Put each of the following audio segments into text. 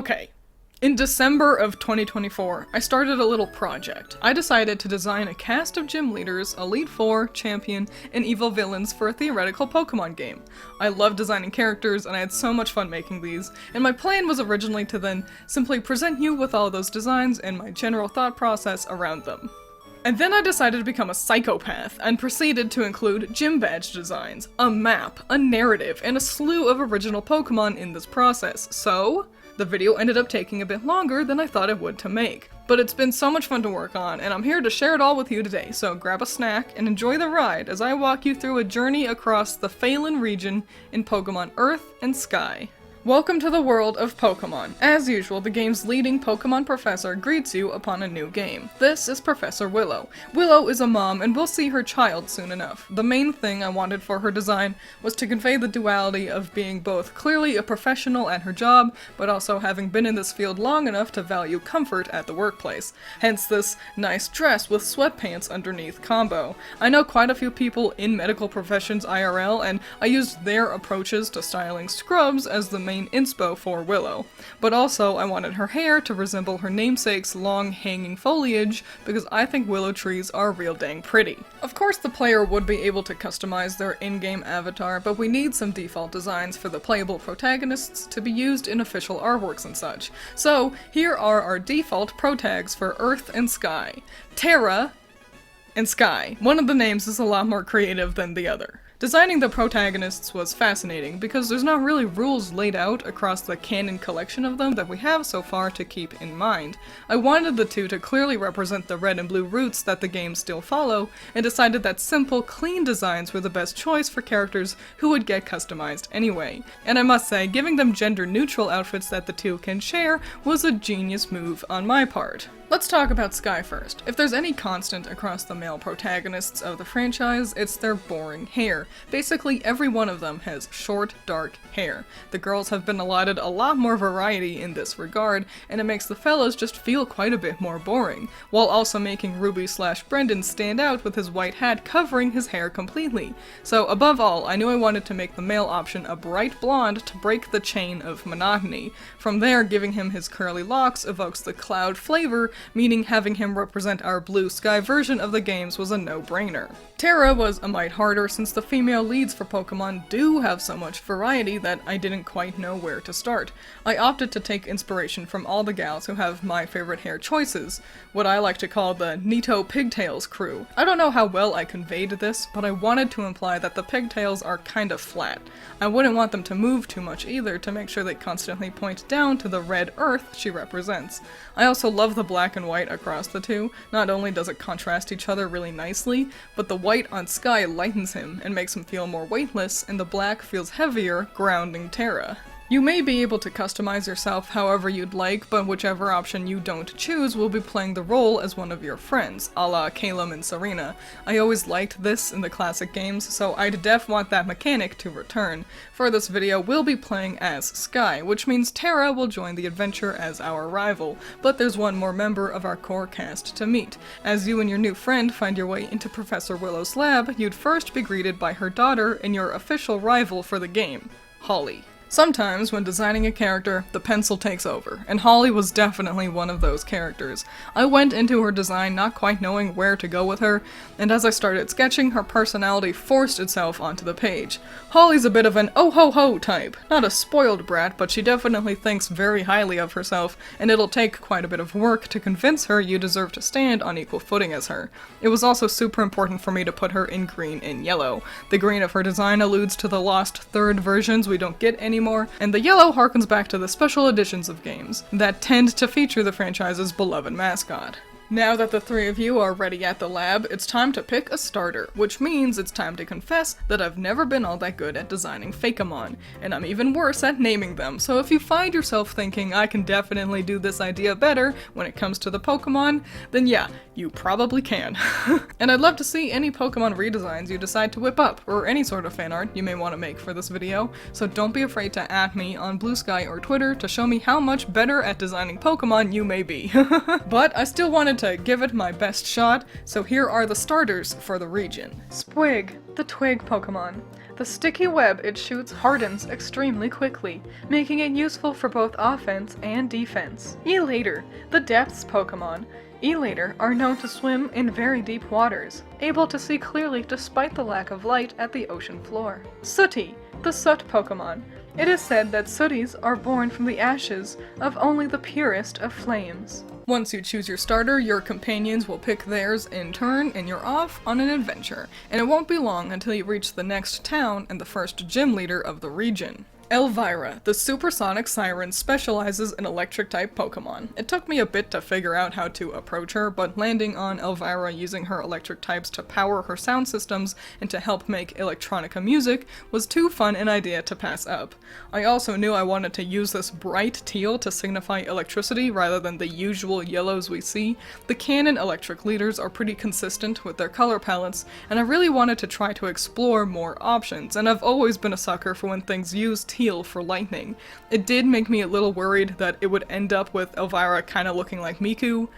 Okay. In December of 2024, I started a little project. I decided to design a cast of gym leaders, Elite Four, Champion, and evil villains for a theoretical Pokemon game. I love designing characters, and I had so much fun making these, and my plan was originally to then simply present you with all those designs and my general thought process around them. And then I decided to become a psychopath, and proceeded to include gym badge designs, a map, a narrative, and a slew of original Pokemon in this process, so the video ended up taking a bit longer than I thought it would to make. But it's been so much fun to work on, and I'm here to share it all with you today, so grab a snack and enjoy the ride as I walk you through a journey across the Faylen Region in Pokemon Earth and Sky. Welcome to the world of Pokemon. As usual, the game's leading Pokemon professor greets you upon a new game. This is Professor Willow. Willow is a mom, and we'll see her child soon enough. The main thing I wanted for her design was to convey the duality of being both clearly a professional at her job, but also having been in this field long enough to value comfort at the workplace. Hence this nice dress with sweatpants underneath combo. I know quite a few people in medical professions IRL, and I used their approaches to styling scrubs as the main inspo for Willow. But also, I wanted her hair to resemble her namesake's long hanging foliage, because I think willow trees are real dang pretty. Of course, the player would be able to customize their in-game avatar, but we need some default designs for the playable protagonists to be used in official artworks and such. So, here are our default protags for Earth and Sky. Terra and Sky. One of the names is a lot more creative than the other. Designing the protagonists was fascinating because there's not really rules laid out across the canon collection of them that we have so far to keep in mind. I wanted the two to clearly represent the red and blue roots that the games still follow, and decided that simple, clean designs were the best choice for characters who would get customized anyway. And I must say, giving them gender-neutral outfits that the two can share was a genius move on my part. Let's talk about Sky first. If there's any constant across the male protagonists of the franchise, it's their boring hair. Basically, every one of them has short, dark hair. The girls have been allotted a lot more variety in this regard, and it makes the fellas just feel quite a bit more boring, while also making Ruby/Brendan stand out with his white hat covering his hair completely. So above all, I knew I wanted to make the male option a bright blonde to break the chain of monotony. From there, giving him his curly locks evokes the cloud flavor, meaning having him represent our blue sky version of the games was a no-brainer. Terra was a mite harder since the female leads for Pokemon do have so much variety that I didn't quite know where to start. I opted to take inspiration from all the gals who have my favorite hair choices, what I like to call the Neato Pigtails crew. I don't know how well I conveyed this, but I wanted to imply that the pigtails are kind of flat. I wouldn't want them to move too much either to make sure they constantly point down to the red earth she represents. I also love the black and white across the two. Not only does it contrast each other really nicely, but the white on Sky lightens him and makes him feel more weightless, and the black feels heavier, grounding Terra. You may be able to customize yourself however you'd like, but whichever option you don't choose will be playing the role as one of your friends, a la Calum and Serena. I always liked this in the classic games, so I'd def want that mechanic to return. For this video, we'll be playing as Sky, which means Terra will join the adventure as our rival, but there's one more member of our core cast to meet. As you and your new friend find your way into Professor Willow's lab, you'd first be greeted by her daughter and your official rival for the game, Holly. Sometimes, when designing a character, the pencil takes over, and Holly was definitely one of those characters. I went into her design not quite knowing where to go with her, and as I started sketching, her personality forced itself onto the page. Holly's a bit of an oh-ho-ho type. Not a spoiled brat, but she definitely thinks very highly of herself, and it'll take quite a bit of work to convince her you deserve to stand on equal footing as her. It was also super important for me to put her in green and yellow. The green of her design alludes to the lost third versions we don't get anymore, and the yellow harkens back to the special editions of games that tend to feature the franchise's beloved mascot. Now that the three of you are ready at the lab, it's time to pick a starter, which means it's time to confess that I've never been all that good at designing fakemon, and I'm even worse at naming them, so if you find yourself thinking I can definitely do this idea better when it comes to the Pokemon, then yeah, you probably can. And I'd love to see any Pokemon redesigns you decide to whip up, or any sort of fan art you may want to make for this video, so don't be afraid to @ me on Blue Sky or Twitter to show me how much better at designing Pokemon you may be. But I still wanted to give it my best shot, so here are the starters for the region. Spwig, the twig Pokemon. The sticky web it shoots hardens extremely quickly, making it useful for both offense and defense. Elater, the depths Pokemon. Elater are known to swim in very deep waters, able to see clearly despite the lack of light at the ocean floor. Sooty, the soot Pokemon. It is said that sooties are born from the ashes of only the purest of flames. Once you choose your starter, your companions will pick theirs in turn, and you're off on an adventure. And it won't be long until you reach the next town and the first gym leader of the region. Elvira, the supersonic siren, specializes in electric-type Pokemon. It took me a bit to figure out how to approach her, but landing on Elvira using her electric types to power her sound systems and to help make electronica music was too fun an idea to pass up. I also knew I wanted to use this bright teal to signify electricity rather than the usual yellows we see. The canon electric leaders are pretty consistent with their color palettes, and I really wanted to try to explore more options, and I've always been a sucker for when things use teal for lightning. It did make me a little worried that it would end up with Elvira kinda looking like Miku,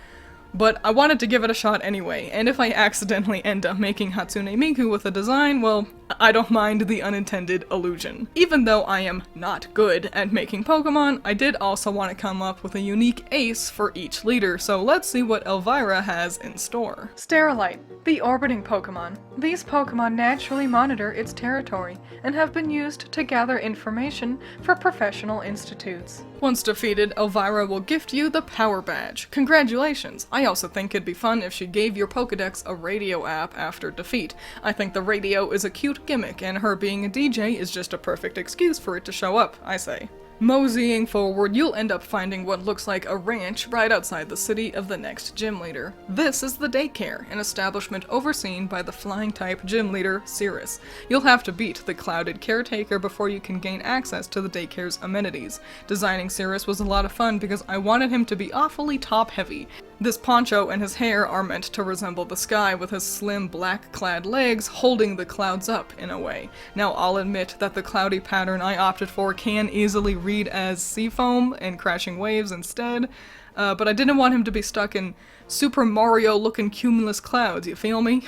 but I wanted to give it a shot anyway, and if I accidentally end up making Hatsune Miku with a design, well, I don't mind the unintended illusion. Even though I am not good at making Pokemon, I did also want to come up with a unique ace for each leader, so let's see what Elvira has in store. Sterilite, the orbiting Pokemon. These Pokemon naturally monitor its territory, and have been used to gather information for professional institutes. Once defeated, Elvira will gift you the Power Badge. Congratulations! I also think it'd be fun if she gave your Pokedex a radio app after defeat. I think the radio is a cute gimmick, and her being a DJ is just a perfect excuse for it to show up, I say. Moseying forward, you'll end up finding what looks like a ranch right outside the city of the next gym leader. This is the daycare, an establishment overseen by the flying-type gym leader, Cirrus. You'll have to beat the clouded caretaker before you can gain access to the daycare's amenities. Designing Cirrus was a lot of fun because I wanted him to be awfully top-heavy. This poncho and his hair are meant to resemble the sky, with his slim black-clad legs holding the clouds up in a way. Now, I'll admit that the cloudy pattern I opted for can easily read as sea foam and crashing waves instead, but I didn't want him to be stuck in Super Mario-looking cumulus clouds, you feel me?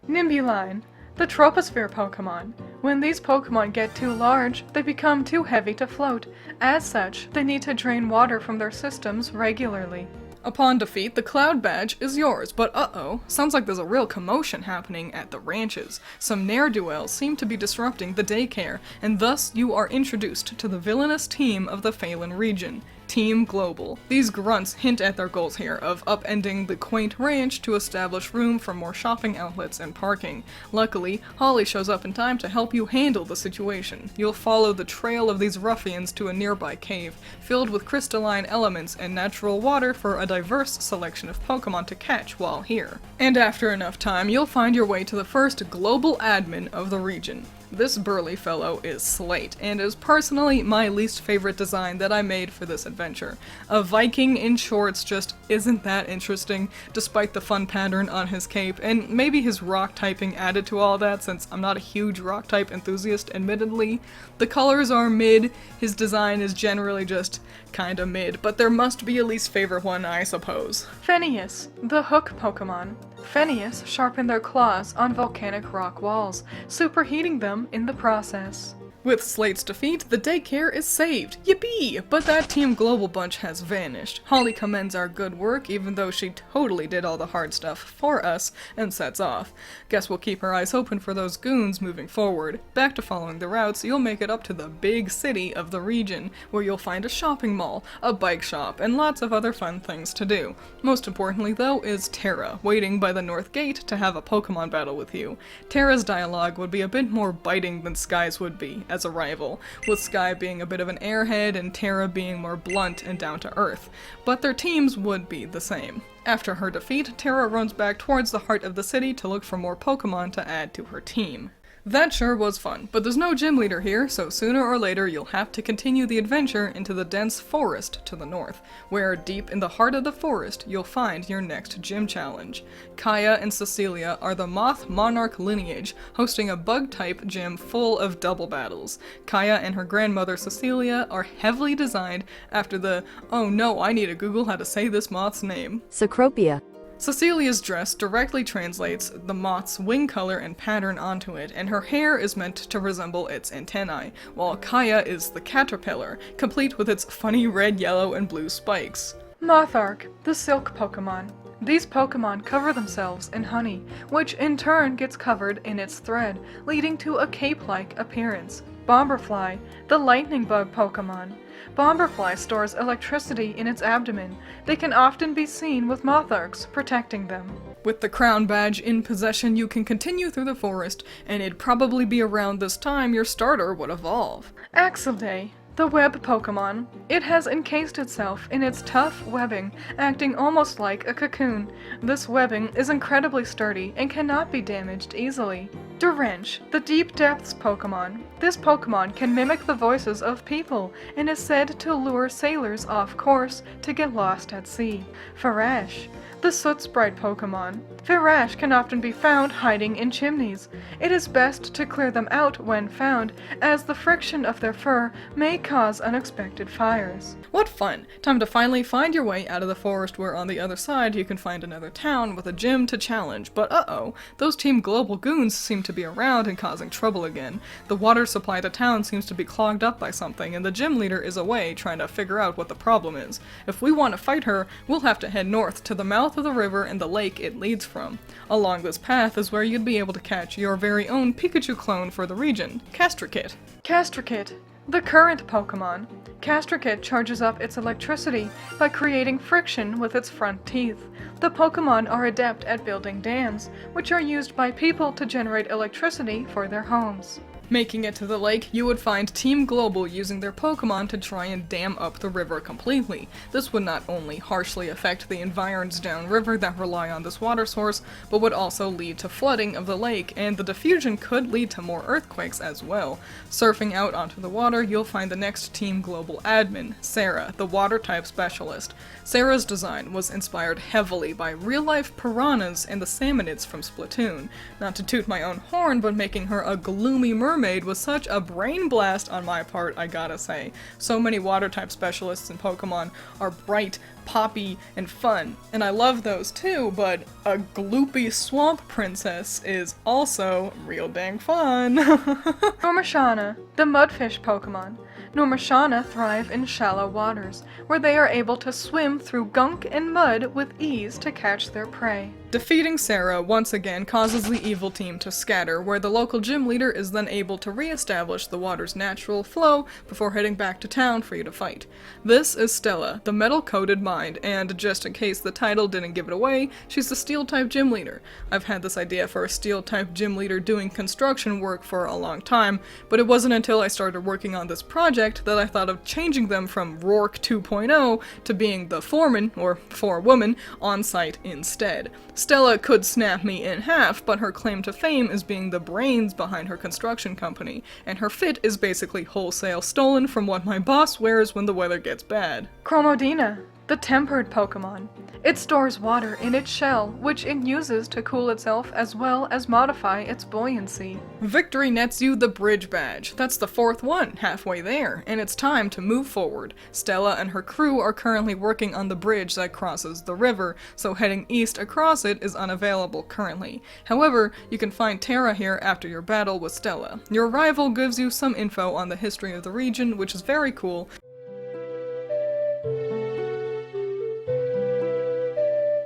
Nimbuline, the troposphere Pokemon. When these Pokemon get too large, they become too heavy to float. As such, they need to drain water from their systems regularly. Upon defeat, the Cloud Badge is yours, but uh-oh, sounds like there's a real commotion happening at the ranches. Some ne'er-do-wells seem to be disrupting the daycare, and thus you are introduced to the villainous team of the Faylen Region, Team Global. These grunts hint at their goals here of upending the quaint ranch to establish room for more shopping outlets and parking. Luckily, Holly shows up in time to help you handle the situation. You'll follow the trail of these ruffians to a nearby cave, filled with crystalline elements and natural water for a diverse selection of Pokemon to catch while here. And after enough time, you'll find your way to the first global admin of the region. This burly fellow is Slate, and is personally my least favorite design that I made for this adventure. A Viking in shorts just isn't that interesting, despite the fun pattern on his cape, and maybe his rock typing added to all that, since I'm not a huge rock type enthusiast, admittedly. The colors are mid, his design is generally just kinda mid, but there must be a least favorite one, I suppose. Phineas, the hook Pokemon. Phineas sharpen their claws on volcanic rock walls, superheating them in the process. With Slate's defeat, the daycare is saved! Yippee! But that Team Global bunch has vanished. Holly commends our good work, even though she totally did all the hard stuff for us, and sets off. Guess we'll keep our eyes open for those goons moving forward. Back to following the routes, you'll make it up to the big city of the region, where you'll find a shopping mall, a bike shop, and lots of other fun things to do. Most importantly, though, is Terra, waiting by the North Gate to have a Pokemon battle with you. Terra's dialogue would be a bit more biting than Sky's would be, as a rival, with Sky being a bit of an airhead and Terra being more blunt and down to earth, but their teams would be the same. After her defeat, Terra runs back towards the heart of the city to look for more Pokemon to add to her team. That sure was fun, but there's no gym leader here, so sooner or later you'll have to continue the adventure into the dense forest to the north, where deep in the heart of the forest you'll find your next gym challenge. Kaya and Cecilia are the Moth Monarch lineage, hosting a bug-type gym full of double battles. Kaya and her grandmother Cecilia are heavily designed after the, oh no, I need to Google how to say this moth's name, Cecropia. Cecilia's dress directly translates the moth's wing color and pattern onto it, and her hair is meant to resemble its antennae, while Kaya is the caterpillar, complete with its funny red, yellow, and blue spikes. Mothark, the silk Pokémon. These Pokémon cover themselves in honey, which in turn gets covered in its thread, leading to a cape-like appearance. Bomberfly, the lightning bug Pokémon. Bomberfly stores electricity in its abdomen. They can often be seen with Motharks protecting them. With the crown badge in possession, you can continue through the forest, and it'd probably be around this time your starter would evolve. Axelday, the web Pokémon. It has encased itself in its tough webbing, acting almost like a cocoon. This webbing is incredibly sturdy and cannot be damaged easily. Durench, the Deep Depths Pokémon. This Pokémon can mimic the voices of people and is said to lure sailors off course to get lost at sea. Farash, the Soot Sprite Pokémon. Farash can often be found hiding in chimneys. It is best to clear them out when found, as the friction of their fur may cause unexpected fires. What fun! Time to finally find your way out of the forest, where on the other side you can find another town with a gym to challenge. But uh-oh, those Team Global goons seem to be around and causing trouble again. The water supply to town seems to be clogged up by something, and the gym leader is away trying to figure out what the problem is. If we want to fight her, we'll have to head north to the mouth of the river and the lake it leads from. Along this path is where you'd be able to catch your very own Pikachu clone for the region, Castrakit. Castrakit, the current Pokémon. Castrakit charges up its electricity by creating friction with its front teeth. The Pokémon are adept at building dams, which are used by people to generate electricity for their homes. Making it to the lake, you would find Team Global using their Pokémon to try and dam up the river completely. This would not only harshly affect the environs downriver that rely on this water source, but would also lead to flooding of the lake, and the diffusion could lead to more earthquakes as well. Surfing out onto the water, you'll find the next Team Global admin, Sarah, the water-type specialist. Sarah's design was inspired heavily by real-life piranhas and the salmonids from Splatoon. Not to toot my own horn, but making her a gloomy mermaid was such a brain blast on my part, I gotta say. So many water-type specialists in Pokemon are bright, poppy, and fun, and I love those too, but a gloopy swamp princess is also real dang fun. Normashana, the mudfish Pokemon. Normashana thrive in shallow waters, where they are able to swim through gunk and mud with ease to catch their prey. Defeating Sarah once again causes the evil team to scatter, where the local gym leader is then able to re-establish the water's natural flow before heading back to town for you to fight. This is Stella, the metal-coated mind, and just in case the title didn't give it away, she's the Steel-type gym leader. I've had this idea for a Steel-type gym leader doing construction work for a long time, but it wasn't until I started working on this project that I thought of changing them from Rourke 2.0 to being the foreman, or forewoman, on site instead. Stella could snap me in half, but her claim to fame is being the brains behind her construction company, and her fit is basically wholesale stolen from what my boss wears when the weather gets bad. Chromodina, the tempered Pokemon. It stores water in its shell, which it uses to cool itself as well as modify its buoyancy. Victory nets you the bridge badge. That's the fourth one, halfway there, and it's time to move forward. Stella and her crew are currently working on the bridge that crosses the river, so heading east across it is unavailable currently. However, you can find Terra here after your battle with Stella. Your rival gives you some info on the history of the region, which is very cool.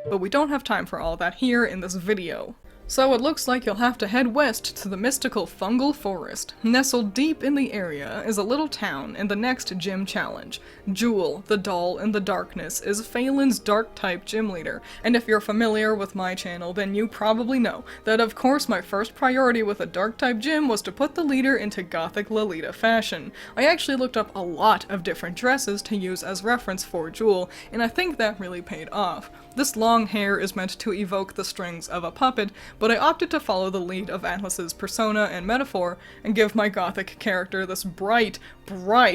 But we don't have time for all that here in this video. So it looks like you'll have to head west to the mystical fungal forest. Nestled deep in the area is a little town in the next gym challenge. Jewel, the doll in the darkness, is Faylen's dark-type gym leader, and if you're familiar with my channel, then you probably know that of course my first priority with a dark-type gym was to put the leader into gothic Lolita fashion. I actually looked up a lot of different dresses to use as reference for Jewel, and I think that really paid off. This long hair is meant to evoke the strings of a puppet, but I opted to follow the lead of Atlas's persona and metaphor and give my gothic character this bright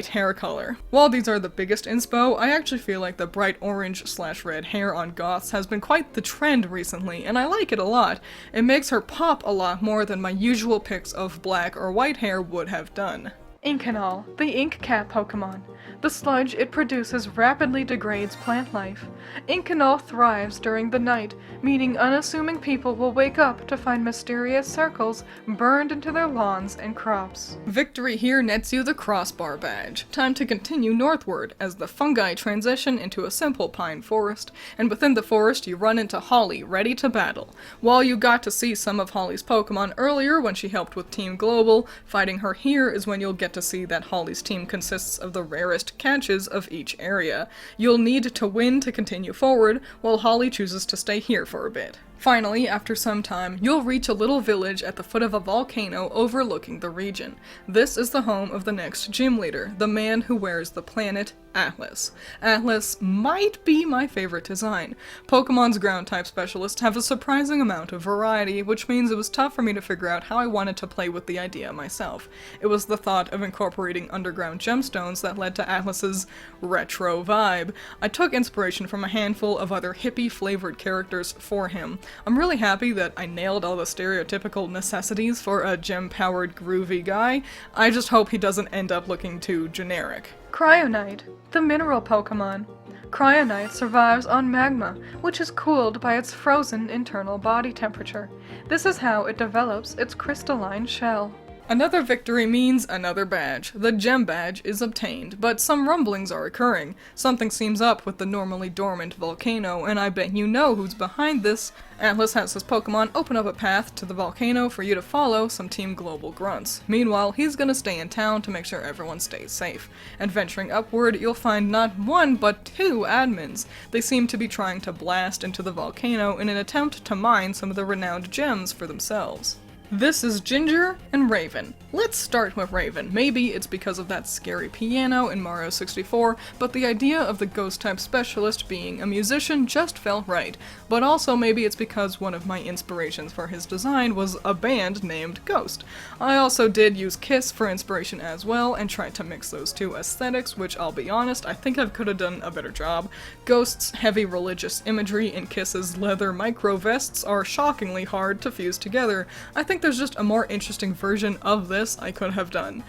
hair color. While these are the biggest inspo, I actually feel like the bright orange/red hair on goths has been quite the trend recently, and I like it a lot. It makes her pop a lot more than my usual picks of black or white hair would have done. Inkanal, the ink cat Pokémon. The sludge it produces rapidly degrades plant life. Inkanal thrives during the night, meaning unassuming people will wake up to find mysterious circles burned into their lawns and crops. Victory here nets you the crossbar badge. Time to continue northward as the fungi transition into a simple pine forest, and within the forest you run into Holly, ready to battle. While you got to see some of Holly's Pokémon earlier when she helped with Team Global, fighting her here is when you'll get to see that Holly's team consists of the rarest catches of each area. You'll need to win to continue forward, while Holly chooses to stay here for a bit. Finally, after some time, you'll reach a little village at the foot of a volcano overlooking the region. This is the home of the next gym leader, the man who wears the planet Atlas. Atlas might be my favorite design. Pokemon's ground-type specialists have a surprising amount of variety, which means it was tough for me to figure out how I wanted to play with the idea myself. It was the thought of incorporating underground gemstones that led to Atlas's retro vibe. I took inspiration from a handful of other hippie-flavored characters for him. I'm really happy that I nailed all the stereotypical necessities for a gem-powered groovy guy. I just hope he doesn't end up looking too generic. Cryonite, the mineral Pokémon. Cryonite survives on magma, which is cooled by its frozen internal body temperature. This is how it develops its crystalline shell. Another victory means another badge. The gem badge is obtained, but some rumblings are occurring. Something seems up with the normally dormant volcano, and I bet you know who's behind this. Atlas has his Pokemon open up a path to the volcano for you to follow some Team Global grunts. Meanwhile, he's gonna stay in town to make sure everyone stays safe. And venturing upward, you'll find not one, but two admins. They seem to be trying to blast into the volcano in an attempt to mine some of the renowned gems for themselves. This is Ginger and Raven. Let's start with Raven. Maybe it's because of that scary piano in Mario 64, but the idea of the ghost-type specialist being a musician just felt right. But also maybe it's because one of my inspirations for his design was a band named Ghost. I also did use Kiss for inspiration as well, and tried to mix those two aesthetics, which I'll be honest, I think I could have done a better job. Ghost's heavy religious imagery and Kiss's leather micro-vests are shockingly hard to fuse together. I think there's just a more interesting version of this I could have done.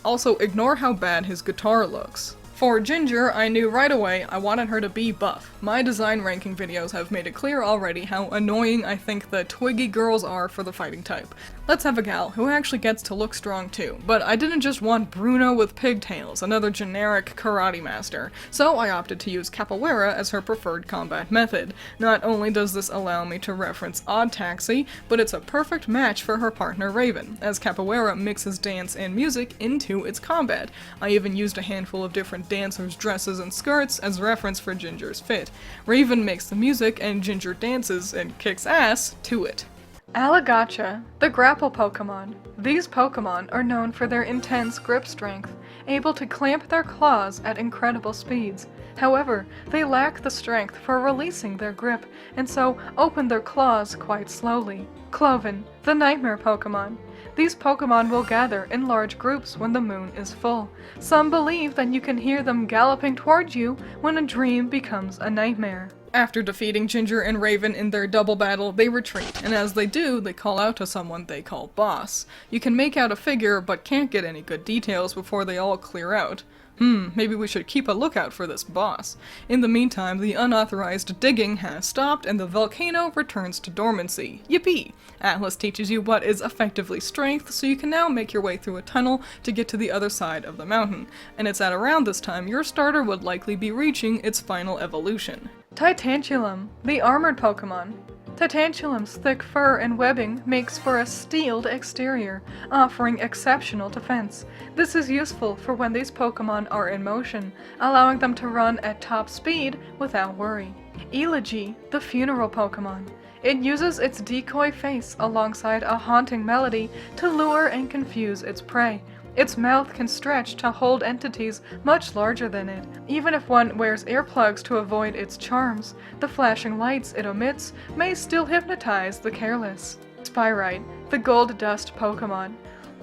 Also, ignore how bad his guitar looks. For Ginger, I knew right away I wanted her to be buff. My design ranking videos have made it clear already how annoying I think the Twiggy girls are for the fighting type. Let's have a gal who actually gets to look strong too, but I didn't just want Bruno with pigtails, another generic karate master, so I opted to use capoeira as her preferred combat method. Not only does this allow me to reference Odd Taxi, but it's a perfect match for her partner Raven, as capoeira mixes dance and music into its combat. I even used a handful of different dancers' dresses and skirts as reference for Ginger's fit. Raven makes the music and Ginger dances and kicks ass to it. Alagacha, the grapple Pokemon. These Pokemon are known for their intense grip strength, able to clamp their claws at incredible speeds. However, they lack the strength for releasing their grip, and so open their claws quite slowly. Cloven, the nightmare Pokemon. These Pokemon will gather in large groups when the moon is full. Some believe that you can hear them galloping towards you when a dream becomes a nightmare. After defeating Ginger and Raven in their double battle, they retreat, and as they do, they call out to someone they call Boss. You can make out a figure, but can't get any good details before they all clear out. Maybe we should keep a lookout for this boss. In the meantime, the unauthorized digging has stopped and the volcano returns to dormancy. Yippee! Atlas teaches you what is effectively strength, so you can now make your way through a tunnel to get to the other side of the mountain. And it's at around this time your starter would likely be reaching its final evolution. Titantulum, the armored Pokemon. Titantulum's thick fur and webbing makes for a steeled exterior, offering exceptional defense. This is useful for when these Pokemon are in motion, allowing them to run at top speed without worry. Elegy, the funeral Pokemon. It uses its decoy face alongside a haunting melody to lure and confuse its prey. Its mouth can stretch to hold entities much larger than it. Even if one wears earplugs to avoid its charms, the flashing lights it emits may still hypnotize the careless. Spyrite, the gold dust Pokemon.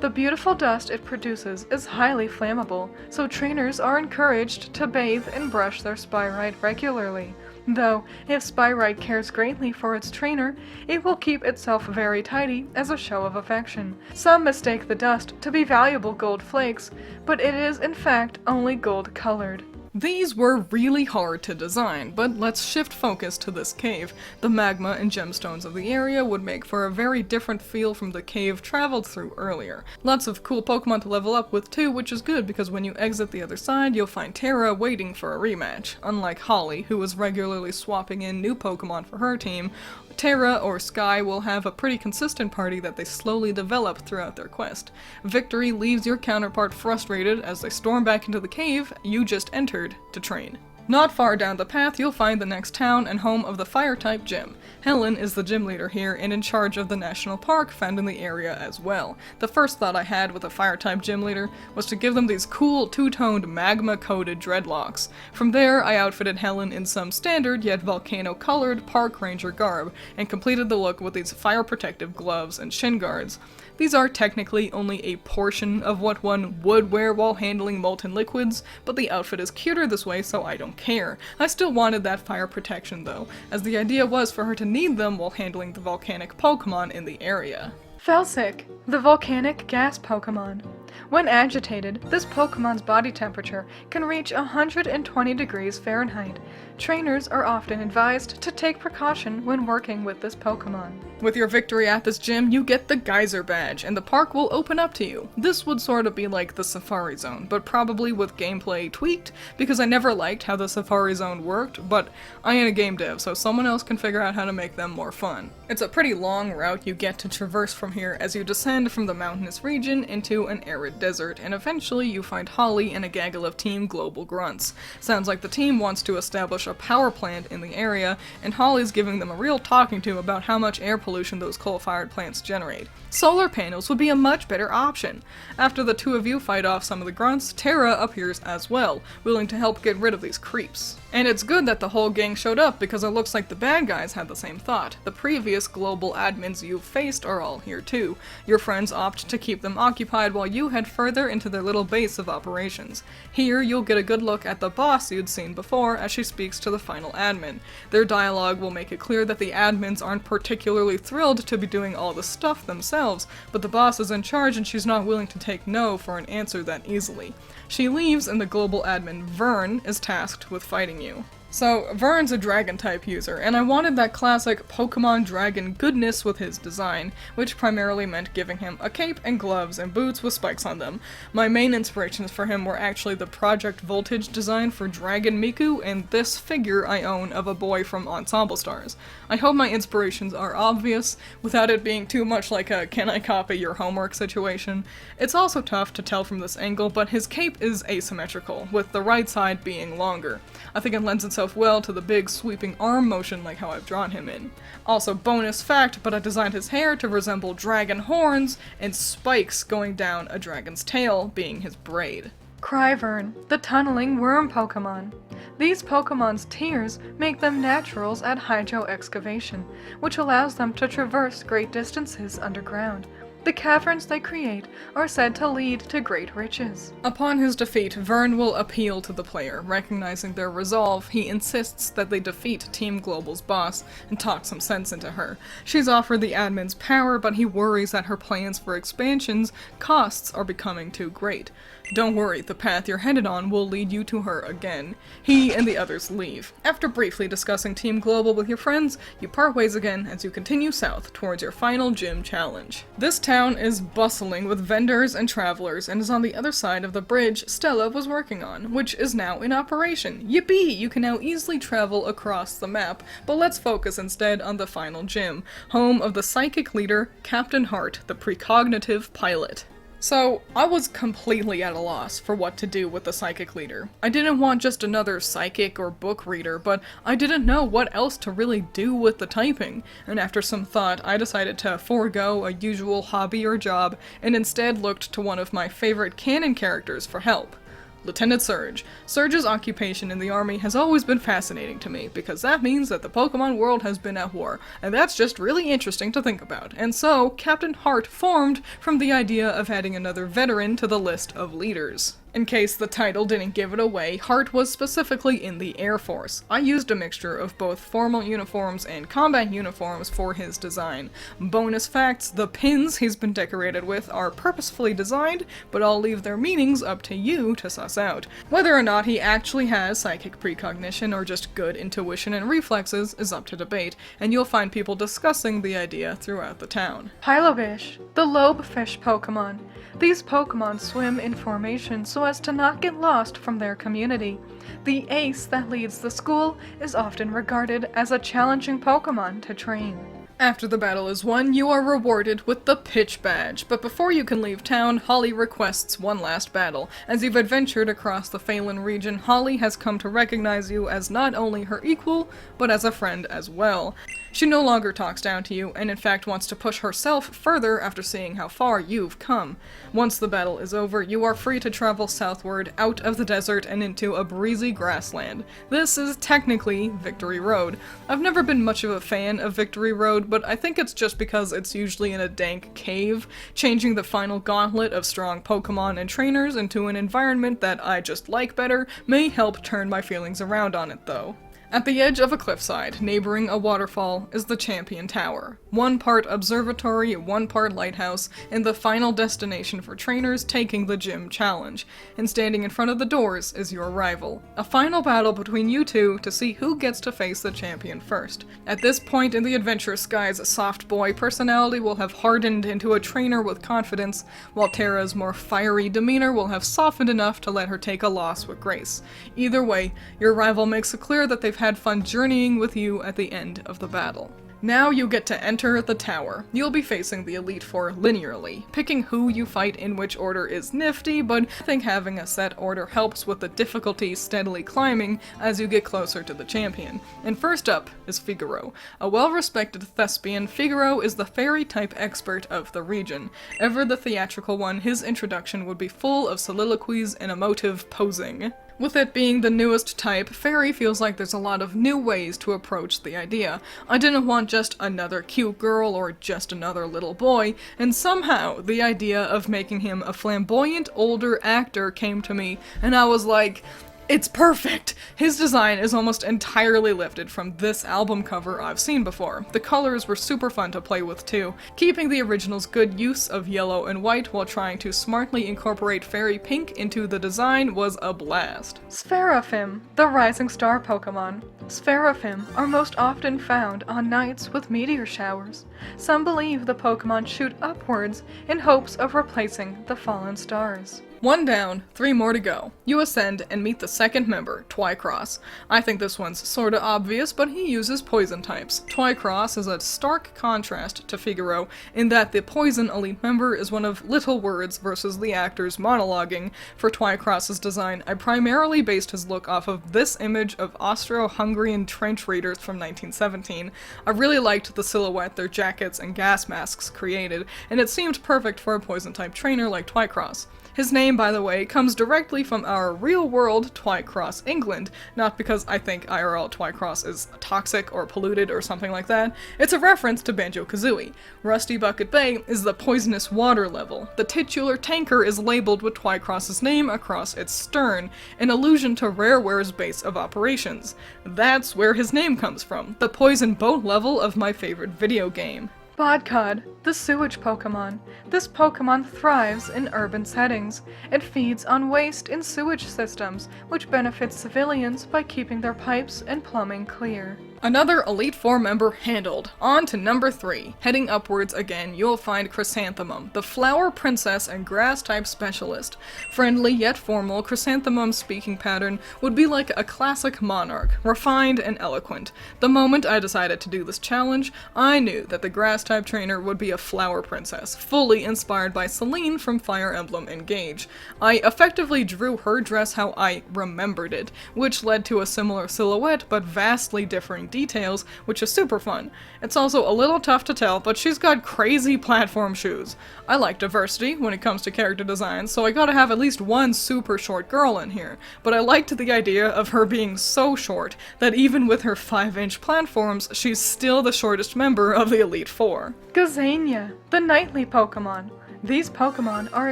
The beautiful dust it produces is highly flammable, so trainers are encouraged to bathe and brush their Spyrite regularly. Though, if Spyrite cares greatly for its trainer, it will keep itself very tidy as a show of affection. Some mistake the dust to be valuable gold flakes, but it is in fact only gold colored. These were really hard to design, but let's shift focus to this cave. The magma and gemstones of the area would make for a very different feel from the cave traveled through earlier. Lots of cool Pokemon to level up with too, which is good because when you exit the other side, you'll find Terra waiting for a rematch. Unlike Holly, who was regularly swapping in new Pokemon for her team, Terra or Sky will have a pretty consistent party that they slowly develop throughout their quest. Victory leaves your counterpart frustrated as they storm back into the cave you just entered to train. Not far down the path, you'll find the next town and home of the Fire-type gym. Helen is the gym leader here and in charge of the national park found in the area as well. The first thought I had with a Fire-type gym leader was to give them these cool two-toned magma-coated dreadlocks. From there, I outfitted Helen in some standard yet volcano-colored park ranger garb and completed the look with these fire-protective gloves and shin guards. These are technically only a portion of what one would wear while handling molten liquids, but the outfit is cuter this way so I don't care. I still wanted that fire protection though, as the idea was for her to need them while handling the volcanic Pokemon in the area. Felsic, the volcanic gas Pokemon. When agitated, this Pokemon's body temperature can reach 120 degrees Fahrenheit. Trainers are often advised to take precaution when working with this Pokemon. With your victory at this gym, you get the Geyser Badge, and the park will open up to you. This would sort of be like the Safari Zone, but probably with gameplay tweaked, because I never liked how the Safari Zone worked, but I ain't a game dev, so someone else can figure out how to make them more fun. It's a pretty long route you get to traverse from here as you descend from the mountainous region into an arid desert, and eventually you find Holly and a gaggle of Team Global Grunts. Sounds like the team wants to establish a power plant in the area, and Holly's giving them a real talking to about how much air pollution those coal-fired plants generate. Solar panels would be a much better option. After the two of you fight off some of the grunts, Terra appears as well, willing to help get rid of these creeps. And it's good that the whole gang showed up because it looks like the bad guys had the same thought. The previous global admins you've faced are all here too. Your friends opt to keep them occupied while you head further into their little base of operations. Here you'll get a good look at the boss you'd seen before as she speaks to the final admin. Their dialogue will make it clear that the admins aren't particularly thrilled to be doing all the stuff themselves, but the boss is in charge and she's not willing to take no for an answer that easily. She leaves and the global admin, Vern, is tasked with fighting you. So, Vern's a dragon-type user, and I wanted that classic Pokemon dragon goodness with his design, which primarily meant giving him a cape and gloves and boots with spikes on them. My main inspirations for him were actually the Project Voltage design for Dragon Miku and this figure I own of a boy from Ensemble Stars. I hope my inspirations are obvious, without it being too much like a can I copy your homework situation. It's also tough to tell from this angle, but his cape is asymmetrical, with the right side being longer. I think it lends itself well to the big sweeping arm motion like how I've drawn him in. Also, bonus fact, but I designed his hair to resemble dragon horns and spikes going down a dragon's tail being his braid. Cryvern, the tunneling worm Pokemon. These Pokemon's tears make them naturals at hydro excavation, which allows them to traverse great distances underground. The caverns they create are said to lead to great riches. Upon his defeat, Vern will appeal to the player. Recognizing their resolve, he insists that they defeat Team Global's boss and talk some sense into her. She's offered the admin's power, but he worries that her plans for expansion's costs are becoming too great. Don't worry, the path you're headed on will lead you to her again. He and the others leave. After briefly discussing Team Global with your friends, you part ways again as you continue south towards your final gym challenge. This town is bustling with vendors and travelers and is on the other side of the bridge Stella was working on, which is now in operation. Yippee! You can now easily travel across the map, but let's focus instead on the final gym, home of the psychic leader, Captain Hart, the precognitive pilot. So, I was completely at a loss for what to do with the psychic leader. I didn't want just another psychic or book reader, but I didn't know what else to really do with the typing, and after some thought, I decided to forego a usual hobby or job, and instead looked to one of my favorite canon characters for help. Lieutenant Surge. Surge's occupation in the army has always been fascinating to me, because that means that the Pokemon world has been at war, and that's just really interesting to think about. And so, Captain Hart formed from the idea of adding another veteran to the list of leaders. In case the title didn't give it away, Hart was specifically in the Air Force. I used a mixture of both formal uniforms and combat uniforms for his design. Bonus facts, the pins he's been decorated with are purposefully designed, but I'll leave their meanings up to you to suss out. Whether or not he actually has psychic precognition or just good intuition and reflexes is up to debate, and you'll find people discussing the idea throughout the town. Pilobish, the lobefish Pokemon. These Pokemon swim in formation so as to not get lost from their community. The ace that leads the school is often regarded as a challenging Pokemon to train. After the battle is won, you are rewarded with the Pitch Badge, but before you can leave town, Holly requests one last battle. As you've adventured across the Faylen Region, Holly has come to recognize you as not only her equal, but as a friend as well. She no longer talks down to you, and in fact wants to push herself further after seeing how far you've come. Once the battle is over, you are free to travel southward, out of the desert, and into a breezy grassland. This is technically Victory Road. I've never been much of a fan of Victory Road, but I think it's just because it's usually in a dank cave. Changing the final gauntlet of strong Pokemon and trainers into an environment that I just like better may help turn my feelings around on it though. At the edge of a cliffside, neighboring a waterfall, is the Champion Tower. One part observatory, one part lighthouse, and the final destination for trainers taking the gym challenge. And standing in front of the doors is your rival. A final battle between you two to see who gets to face the champion first. At this point in the adventure, Sky's soft boy personality will have hardened into a trainer with confidence, while Terra's more fiery demeanor will have softened enough to let her take a loss with grace. Either way, your rival makes it clear that they've had fun journeying with you at the end of the battle. Now you get to enter the tower. You'll be facing the Elite Four linearly. Picking who you fight in which order is nifty, but I think having a set order helps with the difficulty steadily climbing as you get closer to the champion. And first up is Figaro. A well-respected thespian, Figaro is the fairy-type expert of the region. Ever the theatrical one, his introduction would be full of soliloquies and emotive posing. With it being the newest type, Fairy feels like there's a lot of new ways to approach the idea. I didn't want just another cute girl or just another little boy, and somehow the idea of making him a flamboyant older actor came to me, and I was like, it's perfect! His design is almost entirely lifted from this album cover I've seen before. The colors were super fun to play with too, keeping the original's good use of yellow and white while trying to smartly incorporate fairy pink into the design was a blast. Seraphim, the rising star Pokemon. Seraphim are most often found on nights with meteor showers. Some believe the Pokemon shoot upwards in hopes of replacing the fallen stars. One down, 3 more to go. You ascend and meet the second member, Twycross. I think this one's sorta obvious, but he uses poison types. Twycross is a stark contrast to Figaro in that the poison elite member is one of little words versus the actor's monologuing. For Twycross's design, I primarily based his look off of this image of Austro-Hungarian trench raiders from 1917. I really liked the silhouette their jackets and gas masks created, and it seemed perfect for a poison-type trainer like Twycross. His name, by the way, comes directly from our real-world Twycross, England, not because I think IRL Twycross is toxic or polluted or something like that. It's a reference to Banjo-Kazooie. Rusty Bucket Bay is the poisonous water level. The titular tanker is labeled with Twycross's name across its stern, an allusion to Rareware's base of operations. That's where his name comes from, the poison boat level of my favorite video game. Bodcod, the sewage Pokemon. This Pokemon thrives in urban settings. It feeds on waste in sewage systems, which benefits civilians by keeping their pipes and plumbing clear. Another Elite Four member handled. On to number 3. Heading upwards again, you'll find Chrysanthemum, the flower princess and grass-type specialist. Friendly yet formal, Chrysanthemum's speaking pattern would be like a classic monarch, refined and eloquent. The moment I decided to do this challenge, I knew that the grass-type trainer would be a flower princess, fully inspired by Celine from Fire Emblem Engage. I effectively drew her dress how I remembered it, which led to a similar silhouette but vastly differing details, which is super fun. It's also a little tough to tell, but she's got crazy platform shoes. I like diversity when it comes to character design, so I gotta have at least one super short girl in here, but I liked the idea of her being so short that even with her 5-inch platforms, she's still the shortest member of the Elite Four. Gazania, the nightly Pokemon. These Pokemon are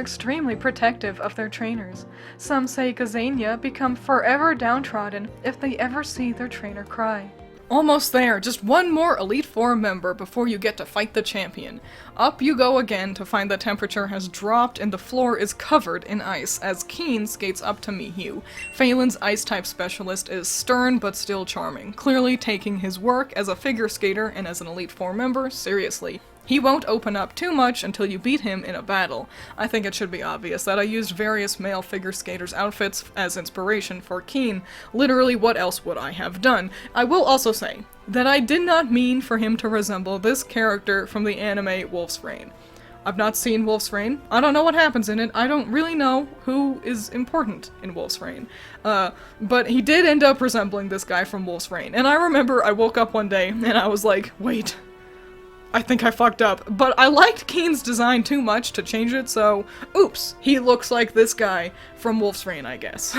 extremely protective of their trainers. Some say Gazania become forever downtrodden if they ever see their trainer cry. Almost there, just one more Elite Four member before you get to fight the champion. Up you go again to find the temperature has dropped and the floor is covered in ice as Keen skates up to meet you. Faylen's ice-type specialist is stern but still charming, clearly taking his work as a figure skater and as an Elite Four member seriously. He won't open up too much until you beat him in a battle. I think it should be obvious that I used various male figure skaters' outfits as inspiration for Keen. Literally, what else would I have done? I will also say that I did not mean for him to resemble this character from the anime Wolf's Rain. I've not seen Wolf's Rain. I don't know what happens in it. I don't really know who is important in Wolf's Rain. But he did end up resembling this guy from Wolf's Rain. And I remember I woke up one day and I was like, wait, I think I fucked up, but I liked Keen's design too much to change it, so oops, he looks like this guy from Wolf's Rain, I guess.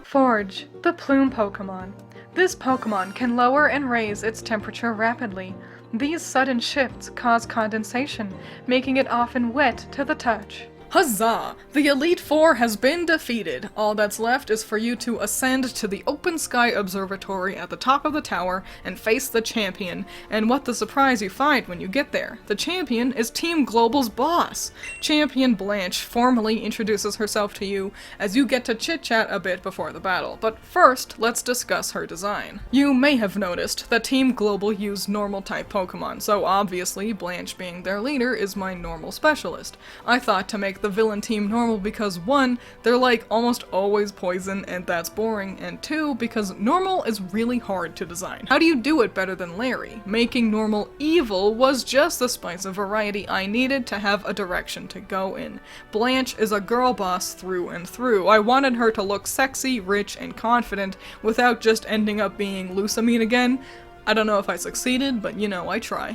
Forge, the plume Pokemon. This Pokemon can lower and raise its temperature rapidly. These sudden shifts cause condensation, making it often wet to the touch. Huzzah! The Elite Four has been defeated. All that's left is for you to ascend to the open sky observatory at the top of the tower and face the champion. And what the surprise you find when you get there. The champion is Team Global's boss. Champion Blanche formally introduces herself to you as you get to chit-chat a bit before the battle. But first, let's discuss her design. You may have noticed that Team Global use normal type Pokemon, so obviously Blanche being their leader is my normal specialist. I thought to make the villain team normal because 1, they're like almost always poison and that's boring, and 2, because normal is really hard to design. How do you do it better than Larry? Making normal evil was just the spice of variety I needed to have a direction to go in. Blanche is a girl boss through and through. I wanted her to look sexy, rich, and confident without just ending up being Lusamine again. I don't know if I succeeded, but you know, I try.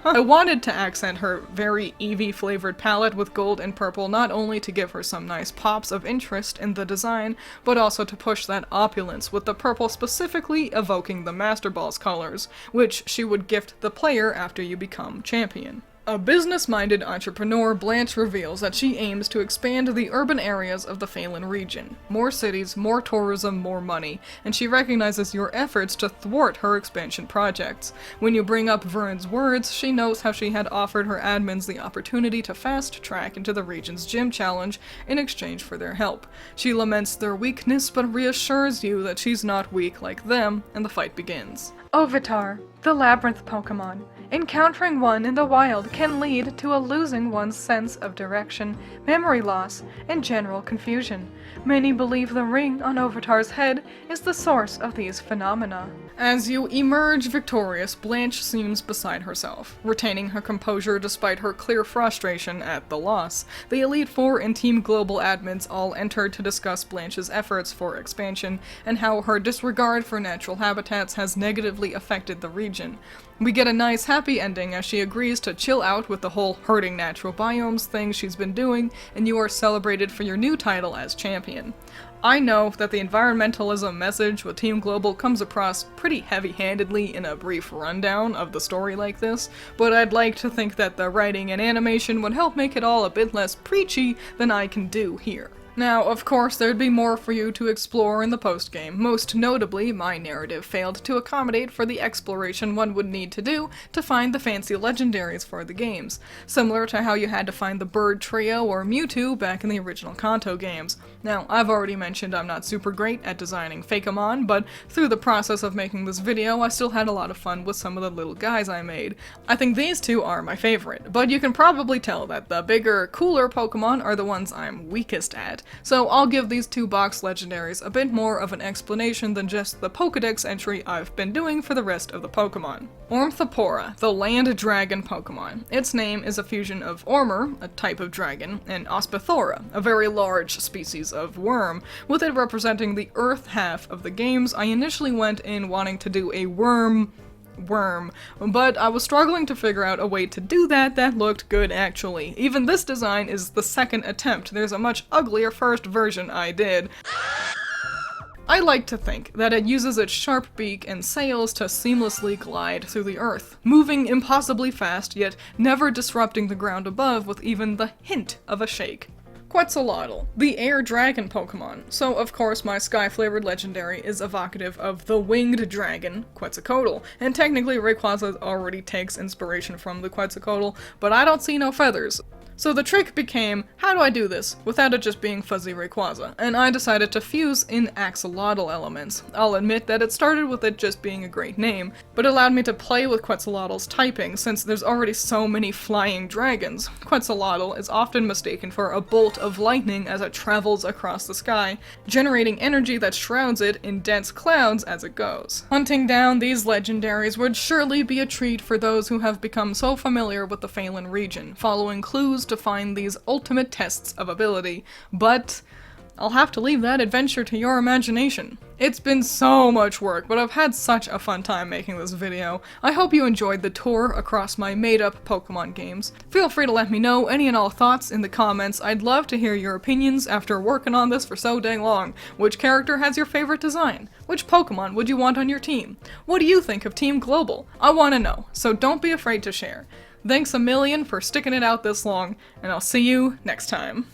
I wanted to accent her very Eevee-flavored palette with gold and purple, not only to give her some nice pops of interest in the design, but also to push that opulence, with the purple specifically evoking the Master Ball's colors, which she would gift the player after you become champion. A business-minded entrepreneur, Blanche reveals that she aims to expand the urban areas of the Faylen region. More cities, more tourism, more money, and she recognizes your efforts to thwart her expansion projects. When you bring up Vern's words, she notes how she had offered her admins the opportunity to fast-track into the region's gym challenge in exchange for their help. She laments their weakness, but reassures you that she's not weak like them, and the fight begins. Ovitar, the labyrinth Pokemon. Encountering one in the wild can lead to a losing one's sense of direction, memory loss, and general confusion. Many believe the ring on Ovitar's head is the source of these phenomena. As you emerge victorious, Blanche seems beside herself, retaining her composure despite her clear frustration at the loss. The Elite Four and Team Global admins all entered to discuss Blanche's efforts for expansion and how her disregard for natural habitats has negatively affected the region. We get a nice happy ending as she agrees to chill out with the whole hurting natural biomes thing she's been doing, and you are celebrated for your new title as champion. I know that the environmentalism message with Team Global comes across pretty heavy-handedly in a brief rundown of the story like this, but I'd like to think that the writing and animation would help make it all a bit less preachy than I can do here. Now, of course, there'd be more for you to explore in the postgame. Most notably, my narrative failed to accommodate for the exploration one would need to do to find the fancy legendaries for the games, similar to how you had to find the Bird Trio or Mewtwo back in the original Kanto games. Now, I've already mentioned I'm not super great at designing fakemon, but through the process of making this video, I still had a lot of fun with some of the little guys I made. I think these two are my favorite, but you can probably tell that the bigger, cooler Pokemon are the ones I'm weakest at. that, so I'll give these 2 box legendaries a bit more of an explanation than just the Pokedex entry I've been doing for the rest of the Pokemon. Ornithopora, the land dragon Pokemon. Its name is a fusion of Ormer, a type of dragon, and Ospithora, a very large species of worm, with it representing the earth half of the games. I initially went in wanting to do a worm, but I was struggling to figure out a way to do that looked good actually. Even this design is the second attempt. There's a much uglier first version I did. I like to think that it uses its sharp beak and sails to seamlessly glide through the earth, moving impossibly fast, yet never disrupting the ground above with even the hint of a shake. Quetzalcoatl, the air dragon Pokemon. So of course my sky-flavored legendary is evocative of the winged dragon, Quetzalcoatl, and technically Rayquaza already takes inspiration from the Quetzalcoatl, but I don't see no feathers. So the trick became, how do I do this without it just being fuzzy Rayquaza? And I decided to fuse in axolotl elements. I'll admit that it started with it just being a great name, but it allowed me to play with Quetzalcoatl's typing since there's already so many flying dragons. Quetzalcoatl is often mistaken for a bolt of lightning as it travels across the sky, generating energy that shrouds it in dense clouds as it goes. Hunting down these legendaries would surely be a treat for those who have become so familiar with the Faylen region, following clues to find these ultimate tests of ability, but I'll have to leave that adventure to your imagination. It's been so much work, but I've had such a fun time making this video. I hope you enjoyed the tour across my made-up Pokemon games. Feel free to let me know any and all thoughts in the comments. I'd love to hear your opinions after working on this for so dang long. Which character has your favorite design? Which Pokemon would you want on your team? What do you think of Team Global? I want to know, so don't be afraid to share. Thanks a million for sticking it out this long, and I'll see you next time.